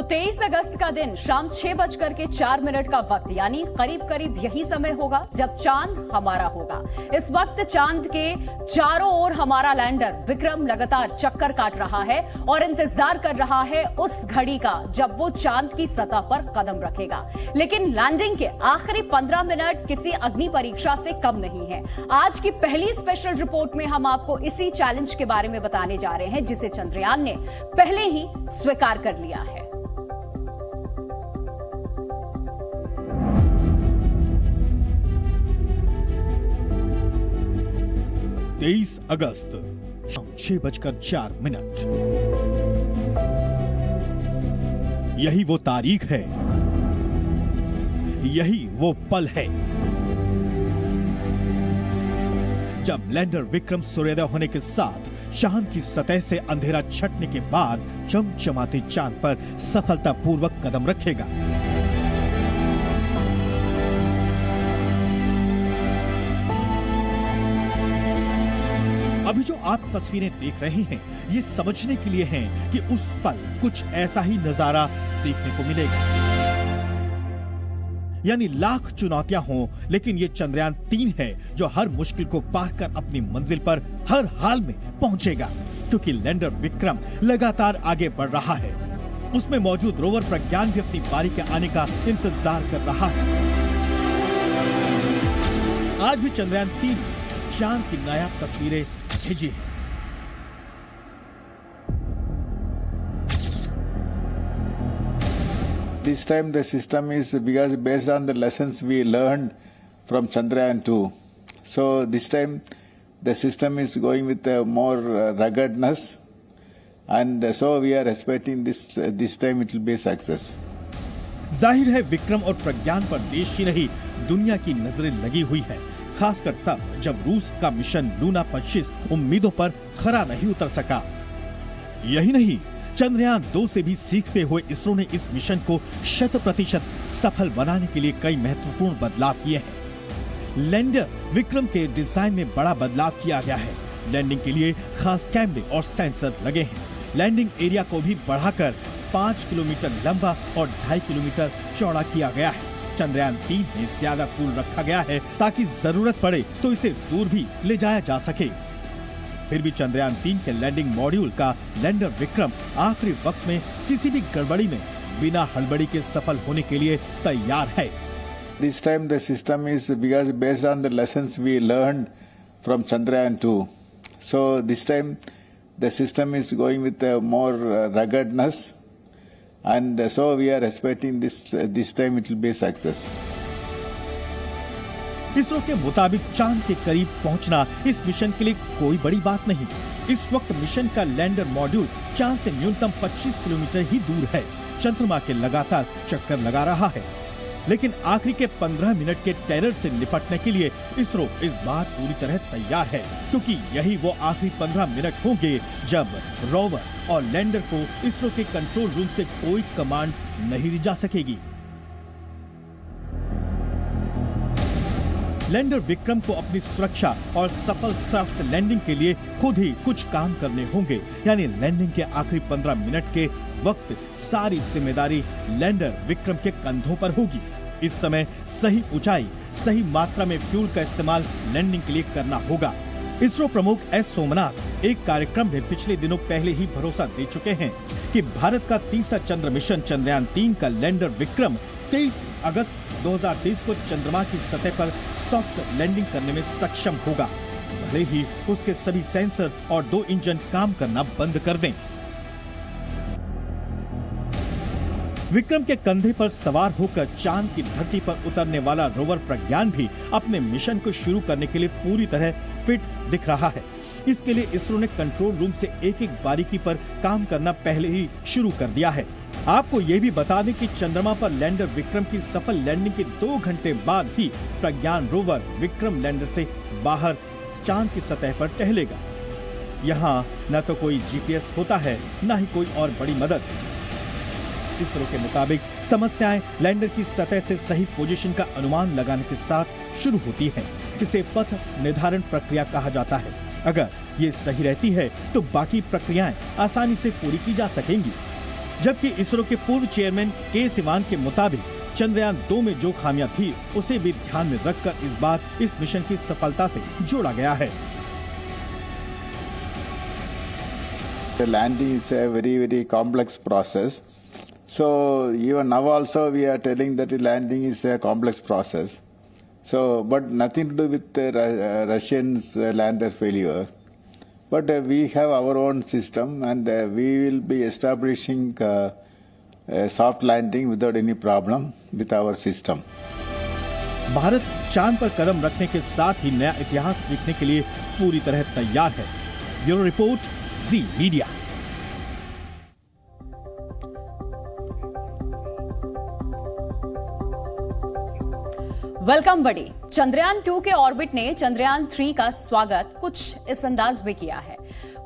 23 अगस्त का दिन शाम 6:04 का वक्त यानी करीब करीब यही समय होगा जब चांद हमारा होगा। इस वक्त चांद के चारों ओर हमारा लैंडर विक्रम लगातार चक्कर काट रहा है और इंतजार कर रहा है उस घड़ी का जब वो चांद की सतह पर कदम रखेगा। लेकिन लैंडिंग के आखिरी 15 मिनट किसी अग्नि परीक्षा से कम नहीं है। आज की पहली स्पेशल रिपोर्ट में हम आपको इसी चैलेंज के बारे में बताने जा रहे हैं जिसे चंद्रयान ने पहले ही स्वीकार कर लिया है। 23 अगस्त शाम 6:04। यही वो तारीख है, यही वो पल है जब लैंडर विक्रम सूर्योदय होने के साथ चांद की सतह से अंधेरा छटने के बाद चमचमाते चांद पर सफलतापूर्वक कदम रखेगा। अभी जो आप तस्वीरें देख रहे हैं ये समझने के लिए हैं कि उस पल कुछ ऐसा ही नजारा देखने को मिलेगा। यानी लाख चुनौतियां हों लेकिन ये चंद्रयान 3 है जो हर मुश्किल को पार कर अपनी मंजिल पर हर हाल में पहुंचेगा, क्योंकि लैंडर विक्रम लगातार आगे बढ़ रहा है। उसमें मौजूद रोवर प्रज्ञान भी अपनी बारी के आने का इंतजार कर रहा है। आज भी चंद्रयान 3 चांद की नायाब तस्वीरें भेजी है। This time the system is because based on the lessons we learned from Chandrayaan 2. So this time the system is going with more ruggedness, and so we are expecting this time it will be a success. जाहिर है विक्रम और प्रज्ञान पर देश ही नहीं दुनिया की नजरें लगी हुई है, खासकर तब जब रूस का मिशन लूना 25 उम्मीदों पर खरा नहीं उतर सका। यही नहीं, चंद्रयान 2 से भी सीखते हुए इसरो ने इस मिशन को 100% सफल बनाने के लिए कई महत्वपूर्ण बदलाव किए हैं। लैंडर विक्रम के डिजाइन में बड़ा बदलाव किया गया है। लैंडिंग के लिए खास कैमरे और सेंसर लगे हैं। लैंडिंग एरिया को भी बढ़ाकर 5 किलोमीटर लंबा और 2.5 किलोमीटर चौड़ा किया गया है। चंद्रयान 3 में ज्यादा फ्यूल रखा गया है ताकि जरूरत पड़े तो इसे दूर भी ले जाया जा सके। फिर भी चंद्रयान 3 के लैंडिंग मॉड्यूल का लैंडर विक्रम आखिरी वक्त में किसी भी गड़बड़ी में बिना हड़बड़ी के सफल होने के लिए तैयार है। This time the system is because based on the lessons we learned from Chandrayaan 2. So this time the system is going with more ruggedness, and so we are expecting this time it will be a success. ISRO के मुताबिक चांद के करीब पहुंचना इस mission के लिए कोई बड़ी बात नहीं। इस वक्त मिशन का लैंडर मॉड्यूल चांद से न्यूनतम 25 किलोमीटर ही दूर है। चंद्रमा के लगातार चक्कर लगा रहा है, लेकिन आखिरी के 15 मिनट के टेरर से निपटने के लिए इसरो इस बार पूरी तरह तैयार है, क्योंकि यही वो आखिरी 15 मिनट होंगे जब रोवर और लैंडर को इसरो के कंट्रोल रूम से कोई कमांड नहीं दी जा सकेगी। लैंडर विक्रम को अपनी सुरक्षा और सफल सॉफ्ट लैंडिंग के लिए खुद ही कुछ काम करने होंगे। यानी लैंडिंग के आखिरी 15 मिनट के वक्त सारी जिम्मेदारी लैंडर विक्रम के कंधों पर होगी। इस समय सही ऊंचाई, सही मात्रा में फ्यूल का इस्तेमाल लैंडिंग के लिए करना होगा। इसरो प्रमुख एस सोमनाथ एक कार्यक्रम में पिछले दिनों पहले ही भरोसा दे चुके हैं कि भारत का तीसरा चंद्र मिशन चंद्रयान 3 का लैंडर विक्रम 23 अगस्त 2023 को चंद्रमा की सतह पर सॉफ्ट लैंडिंग करने में सक्षम होगा, भले ही उसके सभी सेंसर और 2 इंजन काम करना बंद कर दें। विक्रम के कंधे पर सवार होकर चांद की धरती पर उतरने वाला रोवर प्रज्ञान भी अपने मिशन को शुरू करने के लिए पूरी तरह फिट दिख रहा है। इसके लिए इसरो ने कंट्रोल रूम से एक-एक बारीकी पर काम करना पहले ही शुरू कर दिया है। आपको ये भी बता दें कि चंद्रमा पर लैंडर विक्रम की सफल लैंडिंग के 2 घंटे बाद ही प्रज्ञान रोवर विक्रम लैंडर से बाहर चांद की सतह पर टहलेगा। यहाँ न तो कोई जीपीएस होता है, न ही कोई और बड़ी मदद। इसरो के मुताबिक समस्याएं लैंडर की सतह से सही पोजीशन का अनुमान लगाने के साथ शुरू होती है। इसे पथ निर्धारण प्रक्रिया कहा जाता है। अगर ये सही रहती है तो बाकी प्रक्रियाएं आसानी से पूरी की जा सकेंगी। जबकि इसरो के पूर्व चेयरमैन के सिवान के मुताबिक चंद्रयान 2 में जो खामियां थी उसे भी ध्यान में रखकर इस बार इस मिशन की सफलता से जोड़ा गया है। The landing is a very complex process. So even now also we are telling that the landing is a complex process. So but nothing to do with the Russians lander failure. But we have our own system and we will be establishing a soft landing without any problem with our system. Bharat चांद पर कदम रखने के साथ ही नया इतिहास लिखने के लिए पूरी तरह तैयार है। ब्यूरो रिपोर्ट, जी मीडिया। वेलकम बडी। चंद्रयान 2 के ऑर्बिट ने चंद्रयान 3 का स्वागत कुछ इस अंदाज में किया है।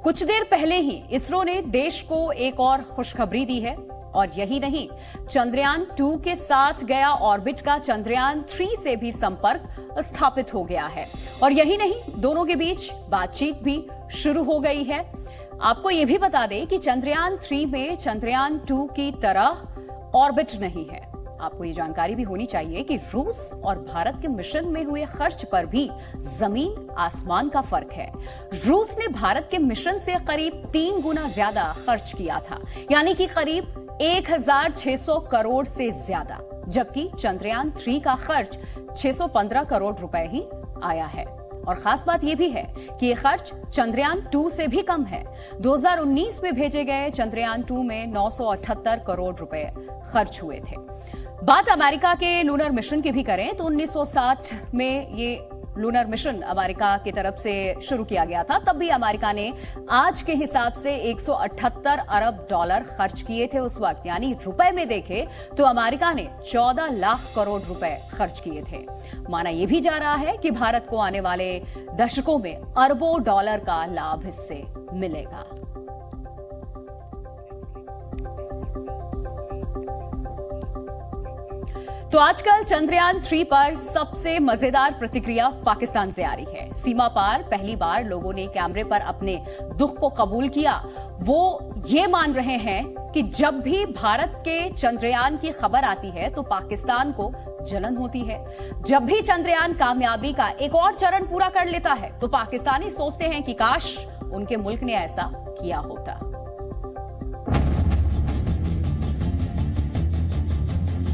कुछ देर पहले ही इसरो ने देश को एक और खुशखबरी दी है और यही नहीं, चंद्रयान 2 के साथ गया ऑर्बिट का चंद्रयान 3 से भी संपर्क स्थापित हो गया है और यही नहीं, दोनों के बीच बातचीत भी शुरू हो गई है। आपको यह भी बता दें कि चंद्रयान 3 में चंद्रयान 2 की तरह ऑर्बिट नहीं है। आपको ये जानकारी भी होनी चाहिए कि रूस और भारत के मिशन में हुए खर्च पर भी जमीन आसमान का फर्क है। रूस ने भारत के मिशन से करीब 3 गुना ज्यादा खर्च किया था, यानी कि करीब 1600 करोड़ से ज्यादा, जबकि चंद्रयान 3 का खर्च 615 करोड़ रुपए ही आया है। और खास बात यह भी है कि यह खर्च चंद्रयान 2 से भी कम है। 2019 में भेजे गए चंद्रयान 2 में 978 करोड़ रुपए खर्च हुए थे। बात अमेरिका के लूनर मिशन की भी करें तो 1960 में ये लूनर मिशन अमेरिका की तरफ से शुरू किया गया था। तब भी अमेरिका ने आज के हिसाब से 178 अरब डॉलर खर्च किए थे उस वक्त, यानी रुपए में देखे तो अमेरिका ने 14 लाख करोड़ रुपए खर्च किए थे। माना यह भी जा रहा है कि भारत को आने वाले दशकों में अरबों डॉलर का लाभ इससे मिलेगा। तो आजकल चंद्रयान 3 पर सबसे मजेदार प्रतिक्रिया पाकिस्तान से आ रही है। सीमा पार पहली बार लोगों ने कैमरे पर अपने दुख को कबूल किया। वो ये मान रहे हैं कि जब भी भारत के चंद्रयान की खबर आती है तो पाकिस्तान को जलन होती है। जब भी चंद्रयान कामयाबी का एक और चरण पूरा कर लेता है तो पाकिस्तानी सोचते हैं कि काश उनके मुल्क ने ऐसा किया होता।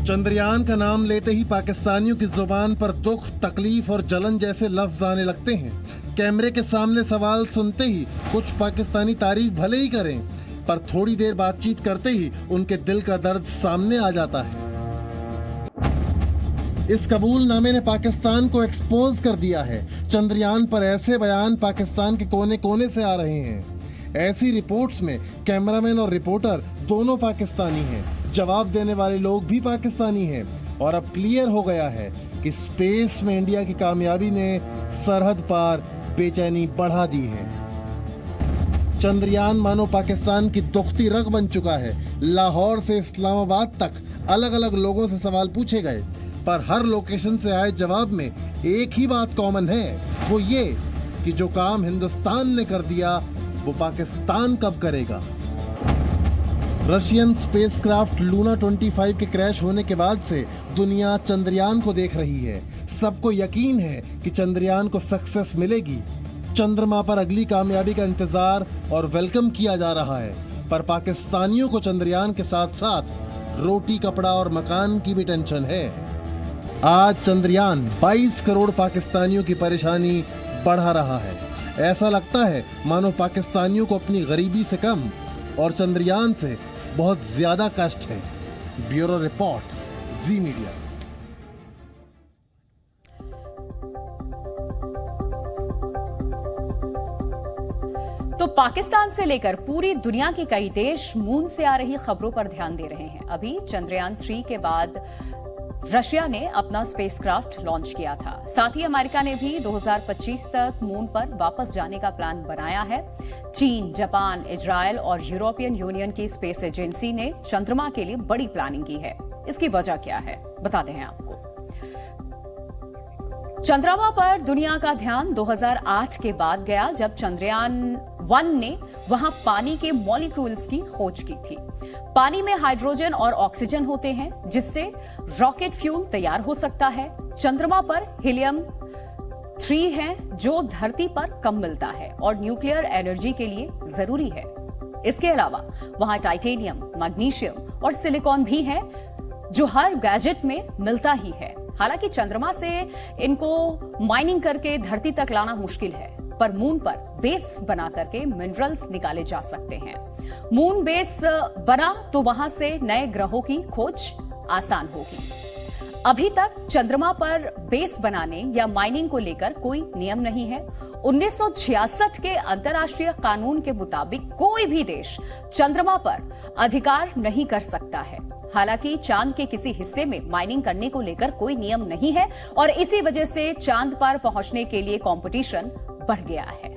चंद्रयान का नाम लेते ही पाकिस्तानियों की जुबान पर दुख, तकलीफ और जलन जैसे लफ्ज आने लगते हैं। कैमरे के सामने सवाल सुनते ही कुछ पाकिस्तानी तारीफ भले ही करें, पर थोड़ी देर बातचीत करते ही उनके दिल का दर्द सामने आ जाता है। इस कबूलनामे ने पाकिस्तान को एक्सपोज कर दिया है। चंद्रयान पर ऐसे बयान पाकिस्तान के कोने कोने से आ रहे हैं। ऐसी रिपोर्ट्स में कैमरामैन और रिपोर्टर दोनों पाकिस्तानी हैं, जवाब देने वाले लोग भी पाकिस्तानी हैं और अब क्लियर हो गया है कि स्पेस में इंडिया की कामयाबी ने सरहद पार बेचैनी बढ़ा दी है। चंद्रयान मानो पाकिस्तान की दुखती रग बन चुका है। लाहौर से इस्लामाबाद तक अलग अलग लोगों से सवाल पूछे गए, पर हर लोकेशन से आए जवाब में एक ही बात कॉमन है, वो ये कि जो काम हिंदुस्तान ने कर दिया वो पाकिस्तान कब करेगा। रशियन स्पेसक्राफ्ट लूना 25 के क्रैश होने के बाद से दुनिया चंद्रयान को देख रही है। सबको यकीन है कि चंद्रयान को सक्सेस मिलेगी। चंद्रमा पर अगली कामयाबी का इंतजार और वेलकम किया जा रहा है, पर पाकिस्तानियों को चंद्रयान के साथ साथ रोटी, कपड़ा और मकान की भी टेंशन है। आज चंद्रयान 22 करोड़ पाकिस्तानियों की परेशानी बढ़ा रहा है। ऐसा लगता है मानो पाकिस्तानियों को अपनी गरीबी से कम और चंद्रयान से बहुत ज्यादा कष्ट है। ब्यूरो रिपोर्ट, जी मीडिया। तो पाकिस्तान से लेकर पूरी दुनिया के कई देश मून से आ रही खबरों पर ध्यान दे रहे हैं। अभी चंद्रयान 3 के बाद रशिया ने अपना स्पेसक्राफ्ट लॉन्च किया था। साथ ही अमेरिका ने भी 2025 तक मून पर वापस जाने का प्लान बनाया है। चीन, जापान, इजराइल और यूरोपियन यूनियन की स्पेस एजेंसी ने चंद्रमा के लिए बड़ी प्लानिंग की है। इसकी वजह क्या है, बताते हैं आपको। चंद्रमा पर दुनिया का ध्यान 2008 के बाद गया, जब चंद्रयान-1 ने वहां पानी के मॉलिक्यूल्स की खोज की थी। पानी में हाइड्रोजन और ऑक्सीजन होते हैं, जिससे रॉकेट फ्यूल तैयार हो सकता है। चंद्रमा पर हीलियम 3 है, जो धरती पर कम मिलता है और न्यूक्लियर एनर्जी के लिए जरूरी है। इसके अलावा वहां टाइटेनियम, मैग्नीशियम और सिलिकॉन भी है, जो हर गैजेट में मिलता ही है। हालांकि चंद्रमा से इनको माइनिंग करके धरती तक लाना मुश्किल है, पर मून पर बेस बना करके मिनरल्स निकाले जा सकते हैं। मून बेस बना तो वहां से नए ग्रहों की खोज आसान होगी। अभी तक चंद्रमा पर बेस बनाने या माइनिंग को लेकर कोई नियम नहीं है। 1966 के अंतर्राष्ट्रीय कानून के मुताबिक कोई भी देश चंद्रमा पर अधिकार नहीं कर सकता है। हालांकि चांद के किसी हिस्से में माइनिंग करने को लेकर कोई नियम नहीं है और इसी वजह से चांद पर पहुंचने के लिए कंपटीशन बढ़ गया है।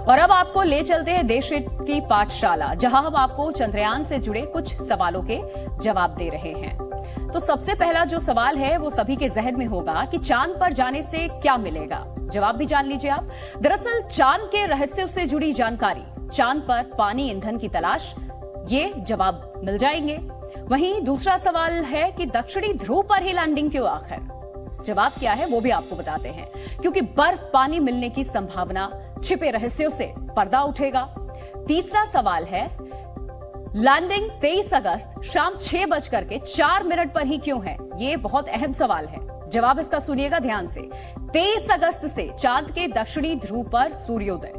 और अब आपको ले चलते हैं देशहित की पाठशाला, जहां हम आपको चंद्रयान से जुड़े कुछ सवालों के जवाब दे रहे हैं। तो सबसे पहला जो सवाल है वो सभी के जहन में होगा कि चांद पर जाने से क्या मिलेगा। जवाब भी जान लीजिए आप। दरअसल चांद के रहस्यों से जुड़ी जानकारी, चांद पर पानी ईंधन की तलाश, ये जवाब मिल जाएंगे। वहीं दूसरा सवाल है कि दक्षिणी ध्रुव पर ही लैंडिंग क्यों आखिर? जवाब क्या है वो भी आपको बताते हैं। क्योंकि बर्फ पानी मिलने की संभावना, छिपे रहस्यों से पर्दा उठेगा। तीसरा सवाल है लैंडिंग 23 अगस्त शाम 6:04 पर ही क्यों है? ये बहुत अहम सवाल है। जवाब इसका सुनिएगा ध्यान से। 23 अगस्त से चांद के दक्षिणी ध्रुव पर सूर्योदय।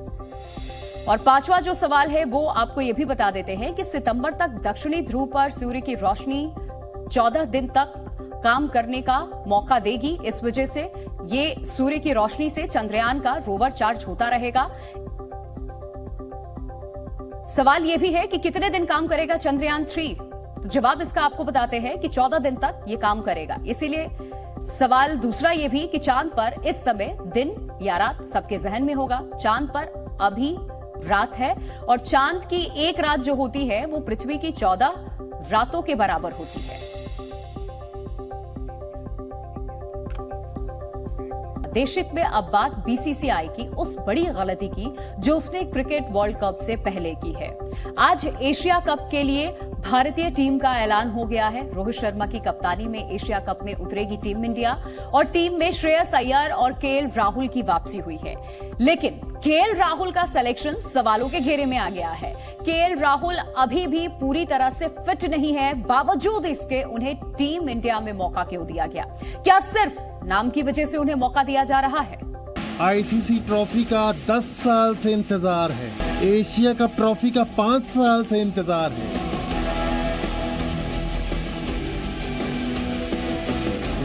और पांचवा जो सवाल है वो आपको ये भी बता देते हैं कि सितंबर तक दक्षिणी ध्रुव पर सूर्य की रोशनी 14 दिन तक काम करने का मौका देगी। इस वजह से ये सूर्य की रोशनी से चंद्रयान का रोवर चार्ज होता रहेगा। सवाल यह भी है कि कितने दिन काम करेगा चंद्रयान 3? तो जवाब इसका आपको बताते हैं कि 14 दिन तक ये काम करेगा। इसीलिए सवाल दूसरा ये भी कि चांद पर इस समय दिन या रात सबके जहन में होगा। चांद पर अभी रात है और चांद की एक रात जो होती है वो पृथ्वी की 14 रातों के बराबर होती है। देशहित में अब बात बीसीसीआई की उस बड़ी गलती की जो उसने क्रिकेट वर्ल्ड कप से पहले की है। आज एशिया कप के लिए भारतीय टीम का ऐलान हो गया है। रोहित शर्मा की कप्तानी में एशिया कप में उतरेगी टीम इंडिया और टीम में श्रेयस अय्यर और केएल राहुल की वापसी हुई है। लेकिन केएल राहुल का सिलेक्शन सवालों के घेरे में आ गया है। केएल राहुल अभी भी पूरी तरह से फिट नहीं है, बावजूद इसके उन्हें टीम इंडिया में मौका क्यों दिया गया? क्या सिर्फ नाम की वजह से उन्हें मौका दिया जा रहा है? आईसीसी ट्रॉफी का 10 साल से इंतजार है, एशिया कप ट्रॉफी का 5 साल से इंतजार है।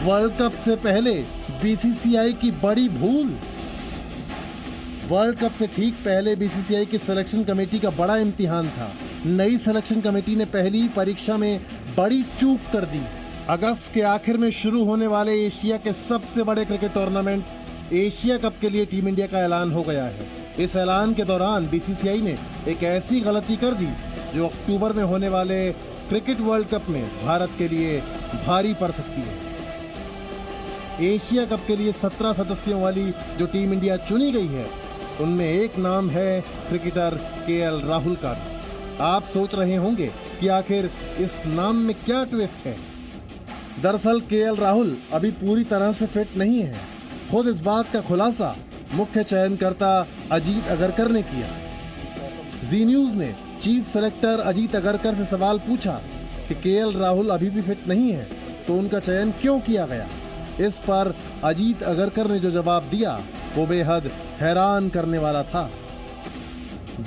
वर्ल्ड कप से पहले बीसीसीआई की बड़ी भूल। वर्ल्ड कप से ठीक पहले बीसीसीआई की सिलेक्शन कमेटी का बड़ा इम्तिहान था। नई सिलेक्शन कमेटी ने पहली परीक्षा में बड़ी चूक कर दी। अगस्त के आखिर में शुरू होने वाले एशिया के सबसे बड़े क्रिकेट टूर्नामेंट एशिया कप के लिए टीम इंडिया का ऐलान हो गया है। इस ऐलान के दौरान बीसीसीआई ने एक ऐसी गलती कर दी जो अक्टूबर में होने वाले क्रिकेट वर्ल्ड कप में भारत के लिए भारी पड़ सकती है। एशिया कप के लिए 17 सदस्यों वाली जो टीम इंडिया चुनी गई है, उनमें एक नाम है क्रिकेटर केएल राहुल का। आप सोच रहे होंगे कि आखिर इस नाम में क्या ट्विस्ट है। दरअसल केएल राहुल अभी पूरी तरह से फिट नहीं है। खुद इस बात का खुलासा मुख्य चयनकर्ता अजीत अगरकर ने किया। जी न्यूज ने चीफ सेलेक्टर अजीत अगरकर से सवाल पूछा कि केएल राहुल अभी भी फिट नहीं है तो उनका चयन क्यों किया गया। इस पर अजीत अगरकर ने जो जवाब दिया वो बेहद हैरान करने वाला था।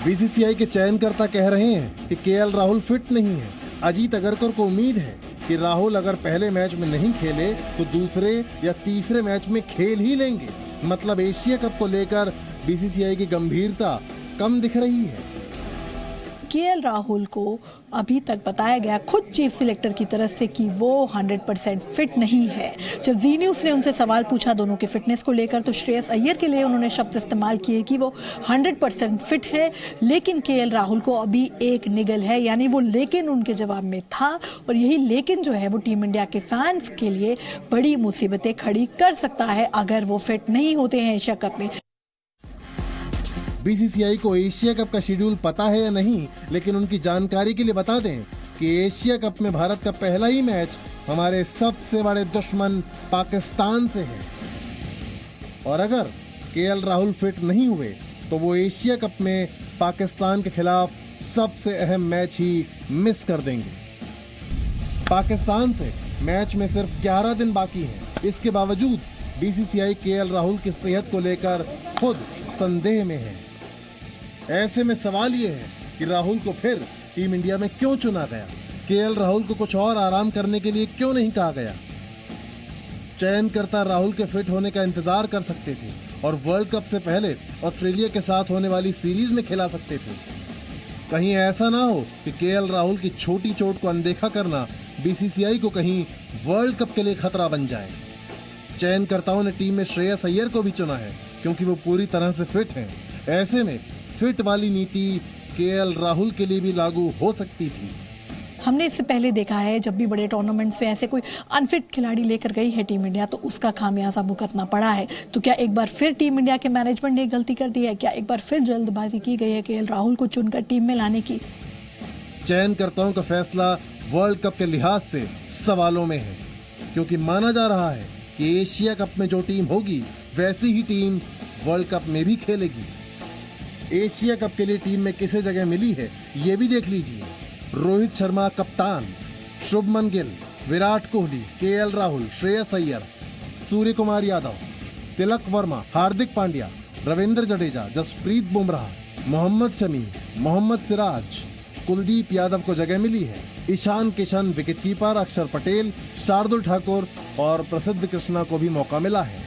बीसीसीआई के चयनकर्ता कह रहे हैं कि केएल राहुल फिट नहीं है। अजीत अगरकर को उम्मीद है कि राहुल अगर पहले मैच में नहीं खेले तो दूसरे या तीसरे मैच में खेल ही लेंगे। मतलब एशिया कप को लेकर बीसीसीआई की गंभीरता कम दिख रही है। केएल राहुल को अभी तक बताया गया खुद चीफ सिलेक्टर की तरफ से कि वो 100% फिट नहीं है। जब जी न्यूज़ ने उनसे सवाल पूछा दोनों के फिटनेस को लेकर तो श्रेयस अय्यर के लिए उन्होंने शब्द इस्तेमाल किए कि वो 100% फिट है, लेकिन केएल राहुल को अभी एक निगल है, यानी वो लेकिन उनके जवाब में था। और यही लेकिन जो है वो टीम इंडिया के फैंस के लिए बड़ी मुसीबतें खड़ी कर सकता है अगर वो फिट नहीं होते हैं एशिया कप में। बीसीसीआई को एशिया कप का शेड्यूल पता है या नहीं, लेकिन उनकी जानकारी के लिए बता दें कि एशिया कप में भारत का पहला ही मैच हमारे सबसे बड़े दुश्मन पाकिस्तान से है। और अगर केएल राहुल फिट नहीं हुए तो वो एशिया कप में पाकिस्तान के खिलाफ सबसे अहम मैच ही मिस कर देंगे। पाकिस्तान से मैच में सिर्फ 11 दिन बाकी हैं। इसके बावजूद बीसीसीआई केएल राहुल की सेहत को लेकर खुद संदेह में है। ऐसे में सवाल ये है कि राहुल को फिर टीम इंडिया में क्यों चुना गया? केएल राहुल को कुछ और आराम करने के लिए क्यों नहीं कहा गया? चयनकर्ता राहुल के फिट होने का इंतजार कर सकते थे और वर्ल्ड कप से पहले ऑस्ट्रेलिया के साथ होने वाली सीरीज में खिला सकते थे। कहीं ऐसा ना हो कि केएल राहुल की छोटी चोट को अनदेखा करना बीसीसीआई को कहीं वर्ल्ड कप के लिए खतरा बन जाए। चयनकर्ताओं ने टीम में श्रेयस अय्यर को भी चुना है क्योंकि वो पूरी तरह से फिट हैं। ऐसे में फिट वाली नीति केएल राहुल के लिए भी लागू हो सकती थी। हमने इससे पहले देखा है जब भी बड़े टूर्नामेंट्स में ऐसे कोई अनफिट खिलाड़ी लेकर गई है टीम इंडिया तो उसका खामियाजा भुगतना पड़ा है। तो क्या एक बार फिर टीम इंडिया के मैनेजमेंट ने गलती कर दी है? क्या एक बार फिर जल्दबाजी की गई है केएल राहुल को चुनकर टीम में लाने की? चयनकर्ताओं का फैसला वर्ल्ड कप के लिहाज से सवालों में है, क्योंकि माना जा रहा है कि एशिया कप में जो टीम होगी वैसी ही टीम वर्ल्ड कप में भी खेलेगी। एशिया कप के लिए टीम में किसे जगह मिली है ये भी देख लीजिए। रोहित शर्मा कप्तान, शुभमन गिल, विराट कोहली, केएल राहुल, श्रेयस अय्यर, सूर्य कुमार यादव, तिलक वर्मा, हार्दिक पांड्या, रविंद्र जडेजा, जसप्रीत बुमराह, मोहम्मद शमी, मोहम्मद सिराज, कुलदीप यादव को जगह मिली है। ईशान किशन, विकेटकीपर अक्षर पटेल, शार्दुल ठाकुर और प्रसिद्ध कृष्णा को भी मौका मिला है।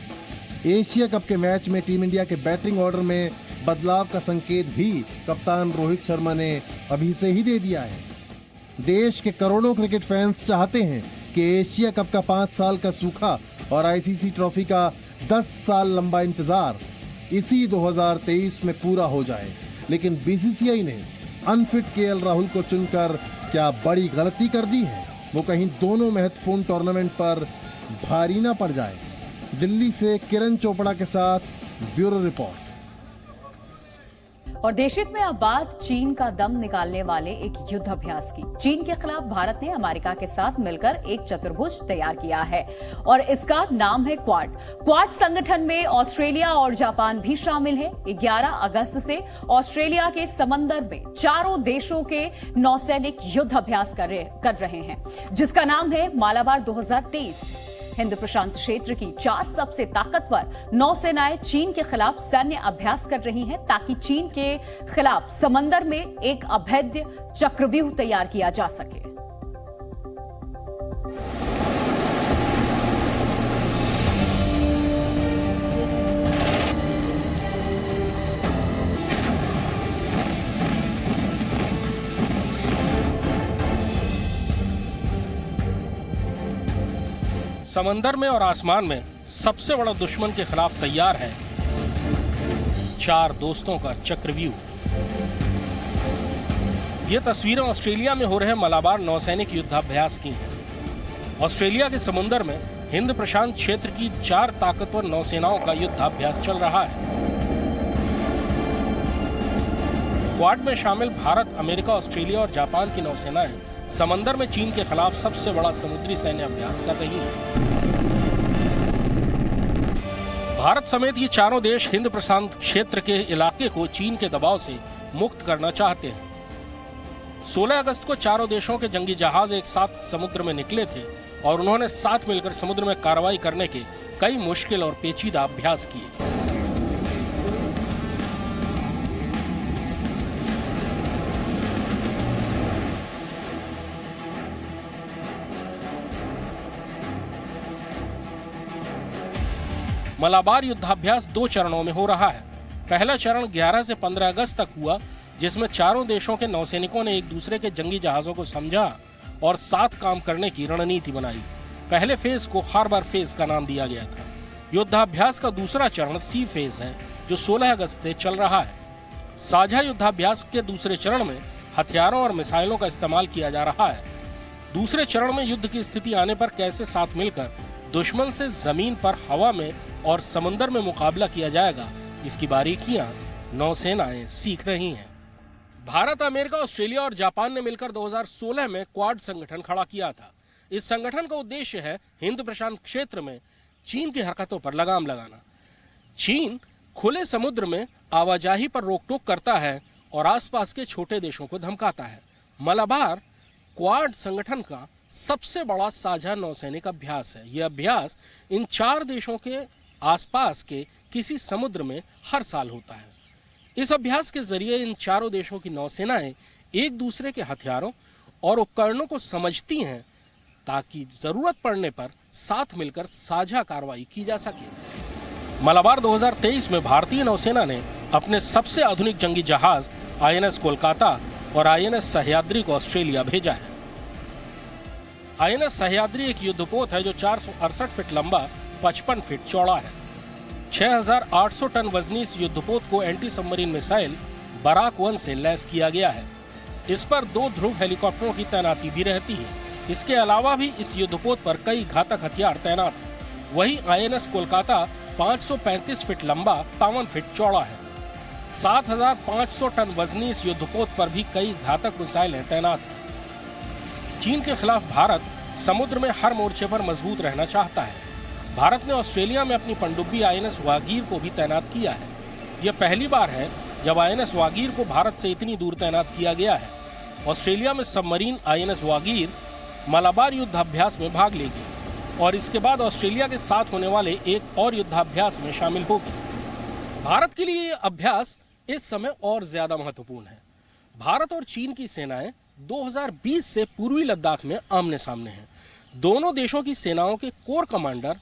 एशिया कप के मैच में टीम इंडिया के बैटिंग ऑर्डर में बदलाव का संकेत भी कप्तान रोहित शर्मा ने अभी से ही दे दिया है। देश के करोड़ों क्रिकेट फैंस चाहते हैं कि एशिया कप का 5 साल का सूखा और आईसीसी ट्रॉफी का 10 साल लंबा इंतजार इसी 2023 में पूरा हो जाए। लेकिन बीसीसीआई ने अनफिट केएल राहुल को चुनकर क्या बड़ी गलती कर दी है? वो कहीं दोनों महत्वपूर्ण टूर्नामेंट पर भारी ना पड़ जाए। दिल्ली से किरण चोपड़ा के साथ ब्यूरो रिपोर्ट। और देश हित में अब बात चीन का दम निकालने वाले एक युद्ध अभ्यास की। चीन के खिलाफ भारत ने अमेरिका के साथ मिलकर एक चतुर्भुज तैयार किया है और इसका नाम है क्वाड। क्वाड संगठन में ऑस्ट्रेलिया और जापान भी शामिल है। 11 अगस्त से ऑस्ट्रेलिया के समंदर में चारों देशों के नौसैनिक युद्ध अभ्यास कर रहे हैं, जिसका नाम है मालाबार 2023। हिंद प्रशांत क्षेत्र की 4 सबसे ताकतवर नौसेनाएं चीन के खिलाफ सैन्य अभ्यास कर रही हैं ताकि चीन के खिलाफ समंदर में एक अभेद्य चक्रव्यूह तैयार किया जा सके। समंदर में और आसमान में सबसे बड़ा दुश्मन के खिलाफ तैयार है 4 दोस्तों का चक्रव्यूह। ये तस्वीरें ऑस्ट्रेलिया में हो रहे मलाबार नौसैनिक युद्धाभ्यास की हैं। ऑस्ट्रेलिया के समुद्र में हिंद प्रशांत क्षेत्र की 4 ताकतवर नौसेनाओं का युद्धाभ्यास चल रहा है। क्वाड में शामिल भारत, अमेरिका, ऑस्ट्रेलिया और जापान की नौसेनाएं समंदर में चीन के खिलाफ सबसे बड़ा समुद्री सैन्य अभ्यास कर रही है। भारत समेत ये चारों देश हिंद प्रशांत क्षेत्र के इलाके को चीन के दबाव से मुक्त करना चाहते हैं। 16 अगस्त को चारों देशों के जंगी जहाज एक साथ समुद्र में निकले थे और उन्होंने साथ मिलकर समुद्र में कार्रवाई करने के कई मुश्किल और पेचीदा अभ्यास किए। मलाबार युद्धाभ्यास 2 चरणों में हो रहा है। पहला चरण 11 से 15 अगस्त तक हुआ जिसमें चारों देशों के नौसैनिकों ने एक दूसरे के जंगी जहाजों को समझा और साथ काम करने की रणनीति बनाई। पहले फेज को हार्बर फेज का नाम दिया गया था। युद्धाभ्यास का दूसरा चरण सी फेज है, जो 16 अगस्त से चल रहा है। साझा युद्धाभ्यास के दूसरे चरण में हथियारों और मिसाइलों का इस्तेमाल किया जा रहा है। दूसरे चरण में युद्ध की स्थिति आने पर कैसे साथ मिलकर दुश्मन से जमीन पर, हवा में और समुद्र में मुकाबला किया जाएगा, इसकी बारीकियां नौसेनाएं सीख रही हैं। भारत, अमेरिका, ऑस्ट्रेलिया और जापान ने मिलकर 2016 में क्वाड संगठन खड़ा किया था। इस संगठन का उद्देश्य है हिंद प्रशांत क्षेत्र में चीन की हरकतों पर लगाम लगाना। चीन खुले समुद्र में आवाजाही पर रोक टोक करता है और आसपास के छोटे देशों को धमकाता है। मलाबार क्वाड संगठन का सबसे बड़ा साझा नौसैनिक अभ्यास है। यह अभ्यास इन 4 देशों के आसपास के किसी समुद्र में हर साल होता है। इस अभ्यास के जरिए इन चारों देशों की नौसेनाएं एक दूसरे के हथियारों और उपकरणों को समझती हैं, ताकि जरूरत पड़ने पर साथ मिलकर साझा कार्रवाई की जा सके। मलाबार 2023 में भारतीय नौसेना ने अपने सबसे आधुनिक जंगी जहाज INS कोलकाता और INS सह्याद्री को ऑस्ट्रेलिया भेजा है। INS सह्याद्री एक युद्धपोत है जो 468 फीट लंबा, 55 फीट चौड़ा है। 6,800 टन वजनी इस युद्धपोत को एंटी सबमरीन मिसाइल बराक 1 से लैस किया गया है। इस पर 2 ध्रुव हेलीकॉप्टरों की तैनाती भी रहती है। इसके अलावा भी इस युद्धपोत पर कई घातक हथियार तैनात हैं। वहीं INS कोलकाता 535 फीट लंबा, 53 फीट चौड़ा है। 7,500 टन वजनी इस युद्धपोत पर भी कई घातक मिसाइलें तैनात हैं। चीन के खिलाफ भारत समुद्र में हर मोर्चे पर मजबूत रहना चाहता है। भारत ने ऑस्ट्रेलिया में अपनी पनडुब्बी INS वागीर को भी तैनात किया है। यह पहली बार है जब INS वागीर को भारत से इतनी दूर तैनात किया गया है। ऑस्ट्रेलिया में सबमरीन INS वागीर मलाबार युद्धाभ्यास में भाग लेगी और इसके बाद ऑस्ट्रेलिया के साथ होने वाले एक और युद्धाभ्यास में शामिल होगी। भारत के लिए यह अभ्यास इस समय और ज्यादा महत्वपूर्ण है। भारत और चीन की सेनाएं 2020 से पूर्वी लद्दाख में आमने सामने हैं। दोनों देशों की सेनाओं के कोर कमांडर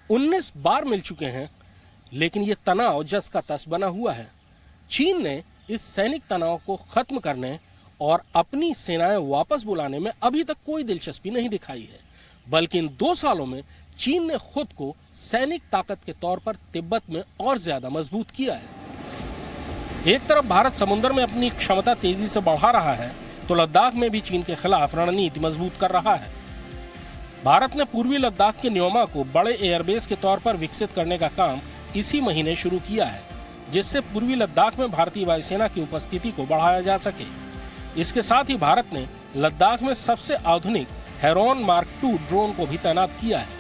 19 बार मिल चुके हैं, लेकिन यह तनाव जस का तस बना हुआ है। चीन ने इस सैनिक तनाव को खत्म करने और अपनी सेनाएं वापस बुलाने में अभी तक कोई दिलचस्पी नहीं दिखाई है, बल्कि इन 2 सालों में चीन ने खुद को सैनिक ताकत के तौर पर तिब्बत में और ज्यादा मजबूत किया है। एक तरफ भारत समुद्र में अपनी क्षमता तेजी से बढ़ा रहा है, तो लद्दाख में भी चीन के खिलाफ रणनीति मजबूत कर रहा है। भारत ने पूर्वी लद्दाख के न्योमा को बड़े एयरबेस के तौर पर विकसित करने का काम इसी महीने शुरू किया है, जिससे पूर्वी लद्दाख में भारतीय वायुसेना की उपस्थिति को बढ़ाया जा सके। इसके साथ ही भारत ने लद्दाख में सबसे आधुनिक हेरॉन मार्क 2 ड्रोन को भी तैनात किया है।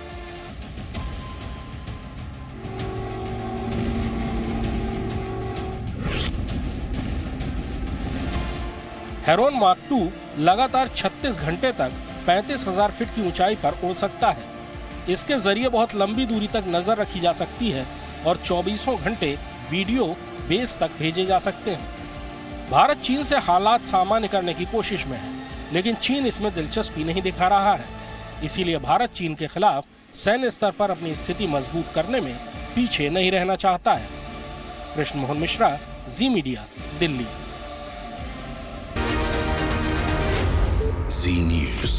हेरॉन मार्क 2 लगातार 36 घंटे तक 35,000 फीट की ऊंचाई पर उड़ सकता है। इसके जरिए बहुत लंबी दूरी तक नजर रखी जा सकती है और 24 घंटे वीडियो बेस तक भेजे जा सकते हैं। भारत चीन से हालात सामान्य करने की कोशिश में है, लेकिन चीन इसमें दिलचस्पी नहीं दिखा रहा है। इसीलिए भारत चीन के खिलाफ सैन्य स्तर पर अपनी स्थिति मजबूत करने में पीछे नहीं रहना चाहता है। कृष्ण मोहन मिश्रा, जी मीडिया, दिल्ली। Z News.